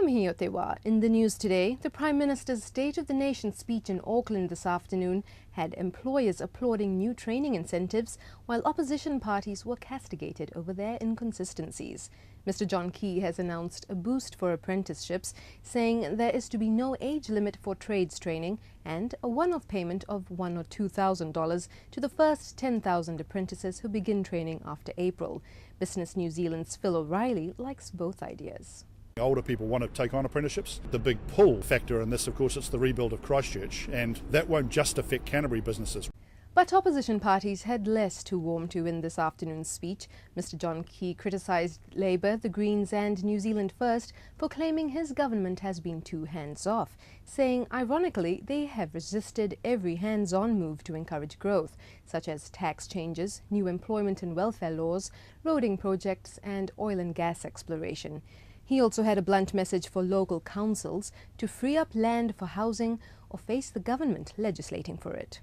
Hiotewa, in the news today, the Prime Minister's State of the Nation speech in Auckland this afternoon had employers applauding new training incentives, while opposition parties were castigated over their inconsistencies. Mr. John Key has announced a boost for apprenticeships, saying there is to be no age limit for trades training and a one-off payment of $1,000 or $2,000 to the first 10,000 apprentices who begin training after April. Business New Zealand's Phil O'Reilly likes both ideas. Older people want to take on apprenticeships. The big pull factor in this, of course, it's the rebuild of Christchurch, and that won't just affect Canterbury businesses. But opposition parties had less to warm to in this afternoon's speech. Mr. John Key criticised Labour, the Greens and New Zealand First for claiming his government has been too hands-off, saying, ironically, they have resisted every hands-on move to encourage growth, such as tax changes, new employment and welfare laws, roading projects and oil and gas exploration. He also had a blunt message for local councils to free up land for housing or face the government legislating for it.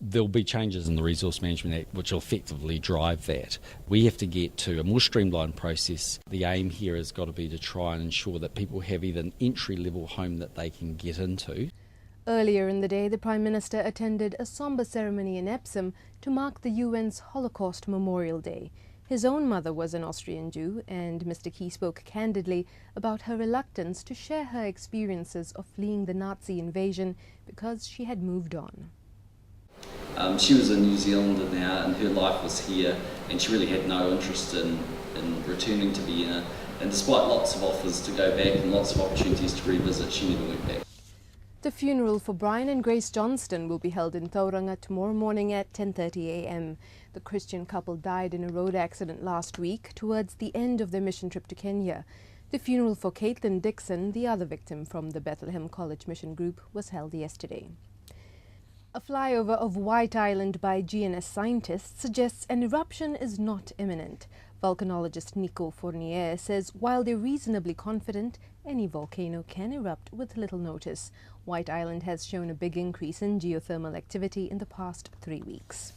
There'll be changes in the Resource Management Act which will effectively drive that. We have to get to a more streamlined process. The aim here has got to be to try and ensure that people have either an entry-level home that they can get into. Earlier in the day, the Prime Minister attended a sombre ceremony in Epsom to mark the UN's Holocaust Memorial Day. His own mother was an Austrian Jew, and Mr. Key spoke candidly about her reluctance to share her experiences of fleeing the Nazi invasion because she had moved on. She was a New Zealander now, and her life was here, and she really had no interest in returning to Vienna. And despite lots of offers to go back and lots of opportunities to revisit, she never went back. The funeral for Brian and Grace Johnston will be held in Tauranga tomorrow morning at 10:30 a.m. The Christian couple died in a road accident last week towards the end of their mission trip to Kenya. The funeral for Caitlin Dixon, the other victim from the Bethlehem College Mission Group, was held yesterday. A flyover of White Island by GNS scientists suggests an eruption is not imminent. Volcanologist Nico Fournier says while they're reasonably confident, any volcano can erupt with little notice. White Island has shown a big increase in geothermal activity in the past 3 weeks.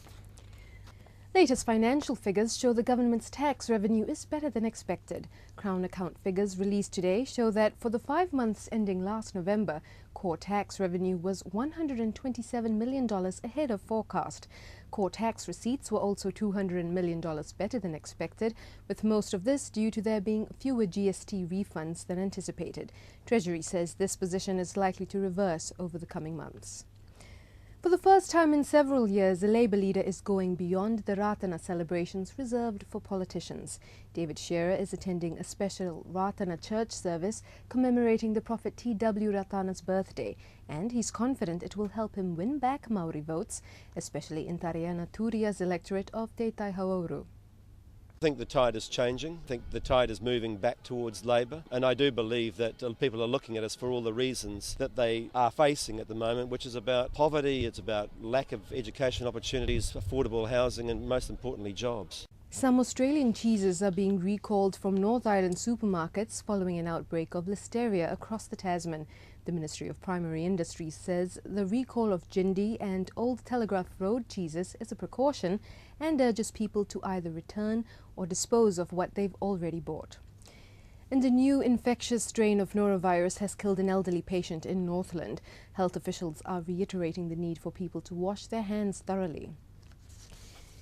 Latest financial figures show the government's tax revenue is better than expected. Crown account figures released today show that for the 5 months ending last November, core tax revenue was $127 million ahead of forecast. Core tax receipts were also $200 million better than expected, with most of this due to there being fewer GST refunds than anticipated. Treasury says this position is likely to reverse over the coming months. For the first time in several years, a Labour leader is going beyond the Ratana celebrations reserved for politicians. David Shearer is attending a special Ratana church service commemorating the Prophet T.W. Ratana's birthday, and he's confident it will help him win back Maori votes, especially in Tariana Turia's electorate of Te Taihauru. I think the tide is changing. I think the tide is moving back towards Labour, and I do believe that people are looking at us for all the reasons that they are facing at the moment, which is about poverty, it's about lack of education opportunities, affordable housing and most importantly jobs. Some Australian cheeses are being recalled from North Island supermarkets following an outbreak of listeria across the Tasman. The Ministry of Primary Industries says the recall of Jindy and Old Telegraph Road cheeses is a precaution and urges people to either return or dispose of what they've already bought. And a new infectious strain of norovirus has killed an elderly patient in Northland. Health officials are reiterating the need for people to wash their hands thoroughly.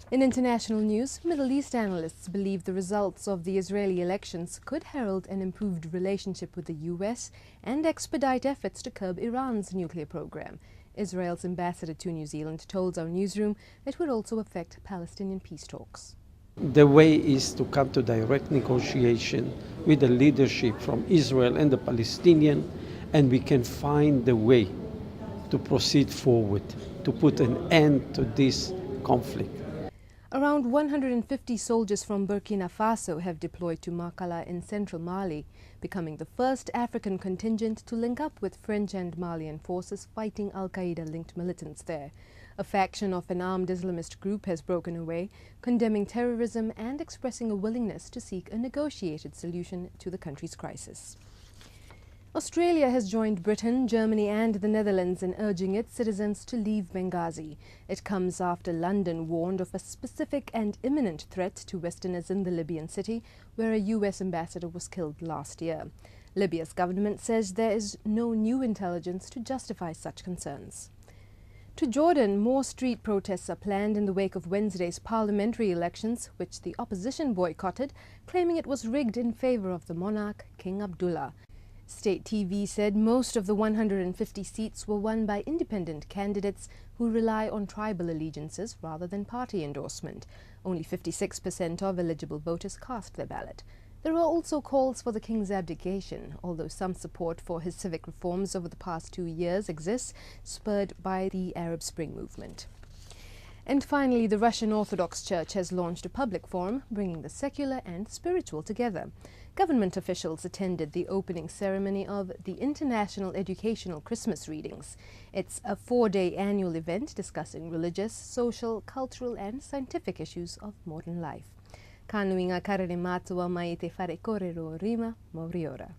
In international news, Middle East analysts believe the results of the Israeli elections could herald an improved relationship with the US and expedite efforts to curb Iran's nuclear program. Israel's ambassador to New Zealand told our newsroom it would also affect Palestinian peace talks. The way is to come to direct negotiation with the leadership from Israel and the Palestinian, and we can find the way to proceed forward, to put an end to this conflict. Around 150 soldiers from Burkina Faso have deployed to Makala in central Mali, becoming the first African contingent to link up with French and Malian forces fighting Al-Qaeda-linked militants there. A faction of an armed Islamist group has broken away, condemning terrorism and expressing a willingness to seek a negotiated solution to the country's crisis. Australia has joined Britain, Germany and the Netherlands in urging its citizens to leave Benghazi. It comes after London warned of a specific and imminent threat to Westerners in the Libyan city, where a US ambassador was killed last year. Libya's government says there is no new intelligence to justify such concerns. To Jordan, more street protests are planned in the wake of Wednesday's parliamentary elections, which the opposition boycotted, claiming it was rigged in favor of the monarch, King Abdullah. State TV said most of the 150 seats were won by independent candidates who rely on tribal allegiances rather than party endorsement. Only 56% of eligible voters cast their ballot. There are also calls for the king's abdication, although some support for his civic reforms over the past 2 years exists, spurred by the Arab Spring movement. And finally, the Russian Orthodox Church has launched a public forum bringing the secular and spiritual together. Government officials attended the opening ceremony of the International Educational Christmas Readings. It's a 4-day annual event discussing religious, social, cultural and scientific issues of modern life. Kanuinga karere matua mai te whare kōrero rima, Moriora.